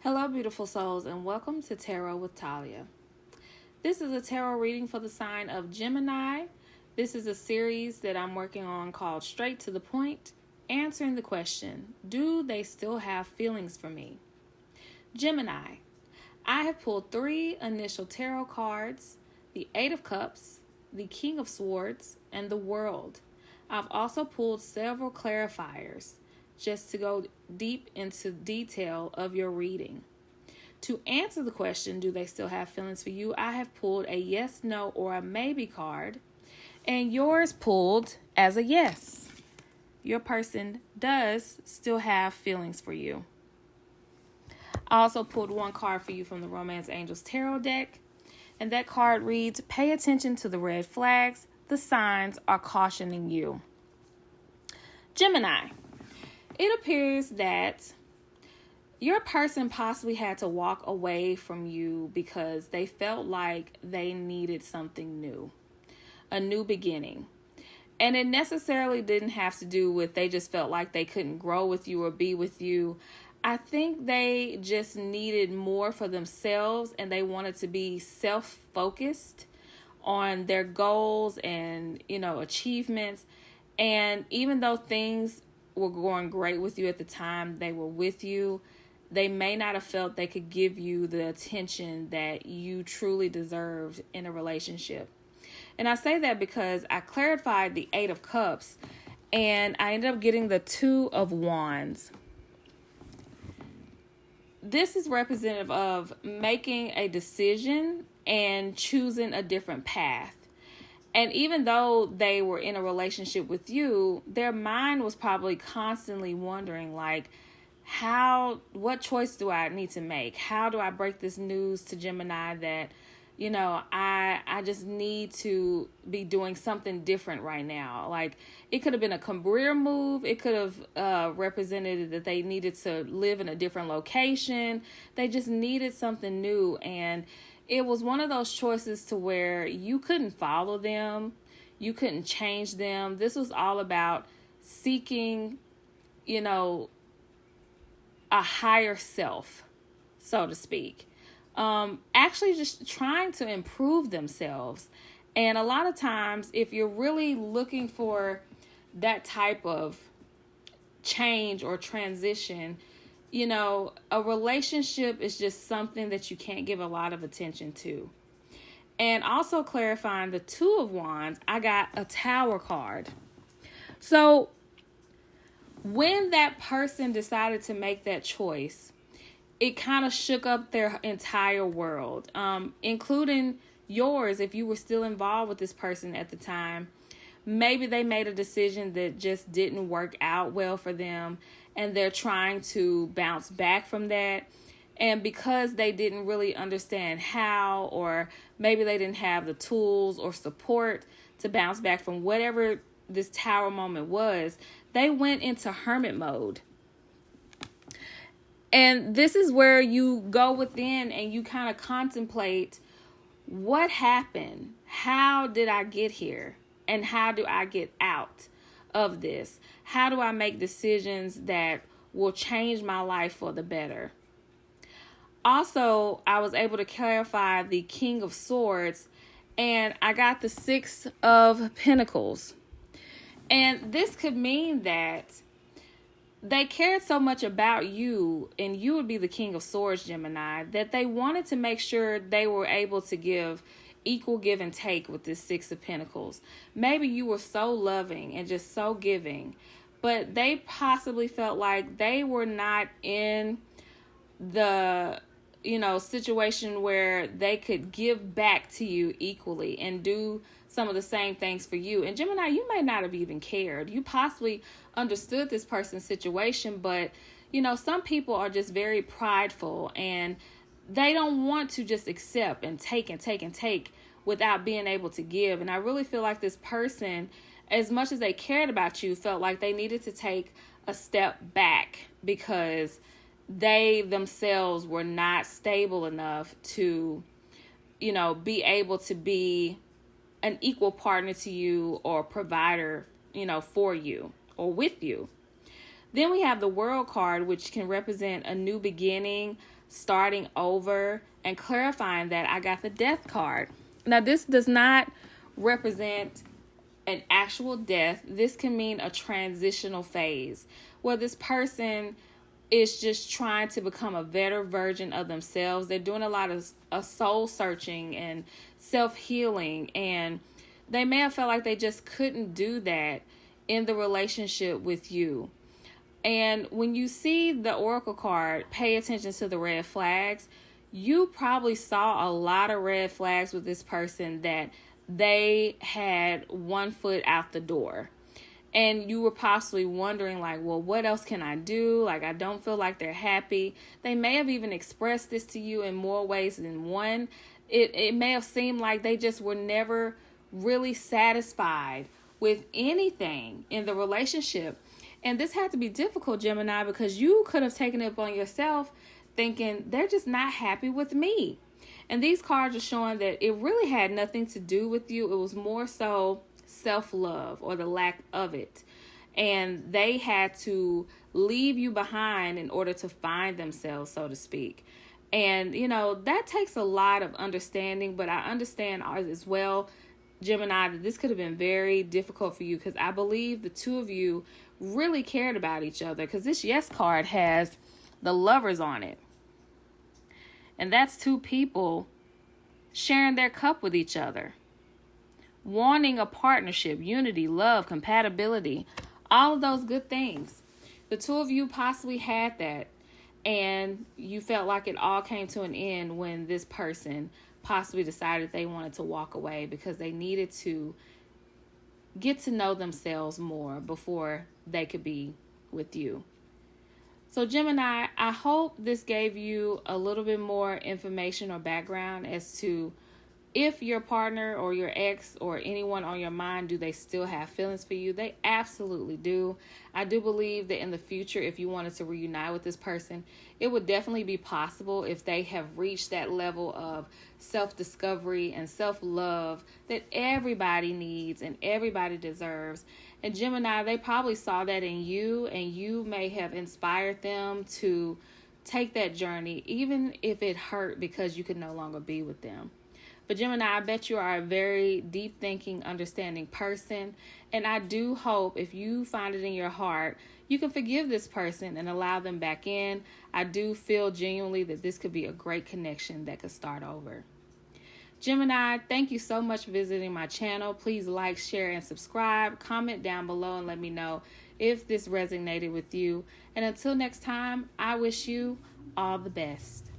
Hello, beautiful souls, and welcome to Tarot with Talia. This is a tarot reading for the sign of Gemini. This is a series that I'm working on called Straight to the Point, answering the question, do they still have feelings for me? Gemini, I have pulled 3 initial tarot cards, the 8 of Cups, the King of Swords, and the World. I've also pulled several clarifiers just to go deep into detail of your reading. To answer the question, do they still have feelings for you, I have pulled a yes, no, or a maybe card, and yours pulled as a yes. Your person does still have feelings for you. I also pulled 1 card for you from the Romance Angels Tarot deck, and that card reads, pay attention to the red flags. The signs are cautioning you. Gemini, it appears that your person possibly had to walk away from you because they felt like they needed something new, a new beginning. And it necessarily didn't have to do with they just felt like they couldn't grow with you or be with you. I think they just needed more for themselves, and they wanted to be self-focused on their goals and, achievements. And even though things were going great with you at the time they were with you, they may not have felt they could give you the attention that you truly deserved in a relationship. And I say that because I clarified the 8 of Cups, and I ended up getting the 2 of Wands. This is representative of making a decision and choosing a different path. And even though they were in a relationship with you, their mind was probably constantly wondering, what choice do I need to make? How do I break this news to Gemini that, I just need to be doing something different right now? It could have been a career move. It could have represented that they needed to live in a different location. They just needed something new. And it was one of those choices to where you couldn't follow them. You couldn't change them. This was all about seeking, a higher self, so to speak. Actually just trying to improve themselves. And a lot of times, if you're really looking for that type of change or transition, a relationship is just something that you can't give a lot of attention to. And also clarifying the 2 of Wands, I got a Tower card. So when that person decided to make that choice, it kind of shook up their entire world, including yours. If you were still involved with this person at the time, maybe they made a decision that just didn't work out well for them, and they're trying to bounce back from that. And because they didn't really understand how, or maybe they didn't have the tools or support to bounce back from whatever this Tower moment was, they went into hermit mode. And this is where you go within and you kind of contemplate, what happened? How did I get here? And how do I get out of this? How do I make decisions that will change my life for the better? Also, I was able to clarify the King of Swords, and I got the 6 of Pentacles. And this could mean that they cared so much about you, and you would be the King of Swords, Gemini, that they wanted to make sure they were able to give equal give and take with this 6 of Pentacles. Maybe you were so loving and just so giving, but they possibly felt like they were not in the, situation where they could give back to you equally and do some of the same things for you. And Gemini, you may not have even cared. You possibly understood this person's situation, but, some people are just very prideful, and they don't want to just accept and take and take and take without being able to give. And I really feel like this person, as much as they cared about you, felt like they needed to take a step back because they themselves were not stable enough to, be able to be an equal partner to you or provider, for you or with you. Then we have the World card, which can represent a new beginning, starting over and clarifying that, I got the Death card. Now, this does not represent an actual death. This can mean a transitional phase where this person is just trying to become a better version of themselves. They're doing a lot of soul searching and self-healing, and they may have felt like they just couldn't do that in the relationship with you. And when you see the Oracle card, pay attention to the red flags. You probably saw a lot of red flags with this person that they had one foot out the door. And you were possibly wondering, like, well, what else can I do? Like, I don't feel like they're happy. They may have even expressed this to you in more ways than one. It may have seemed like they just were never really satisfied with anything in the relationship. And this had to be difficult, Gemini, because you could have taken it upon yourself thinking, they're just not happy with me. And these cards are showing that it really had nothing to do with you. It was more so self-love or the lack of it. And they had to leave you behind in order to find themselves, so to speak. And, you know, that takes a lot of understanding, but I understand as well, Gemini, that this could have been very difficult for you, because I believe the two of you really cared about each other, because this Yes card has the Lovers on it. And that's two people sharing their cup with each other, wanting a partnership, unity, love, compatibility, all of those good things. The two of you possibly had that, and you felt like it all came to an end when this person possibly decided they wanted to walk away because they needed to get to know themselves more before they could be with you. So Gemini, I hope this gave you a little bit more information or background as to if your partner or your ex or anyone on your mind, do they still have feelings for you? They absolutely do. I do believe that in the future, if you wanted to reunite with this person, it would definitely be possible if they have reached that level of self-discovery and self-love that everybody needs and everybody deserves. And Gemini, they probably saw that in you, and you may have inspired them to take that journey, even if it hurt because you could no longer be with them. But Gemini, I bet you are a very deep thinking, understanding person. And I do hope if you find it in your heart, you can forgive this person and allow them back in. I do feel genuinely that this could be a great connection that could start over. Gemini, thank you so much for visiting my channel. Please like, share, and subscribe. Comment down below and let me know if this resonated with you. And until next time, I wish you all the best.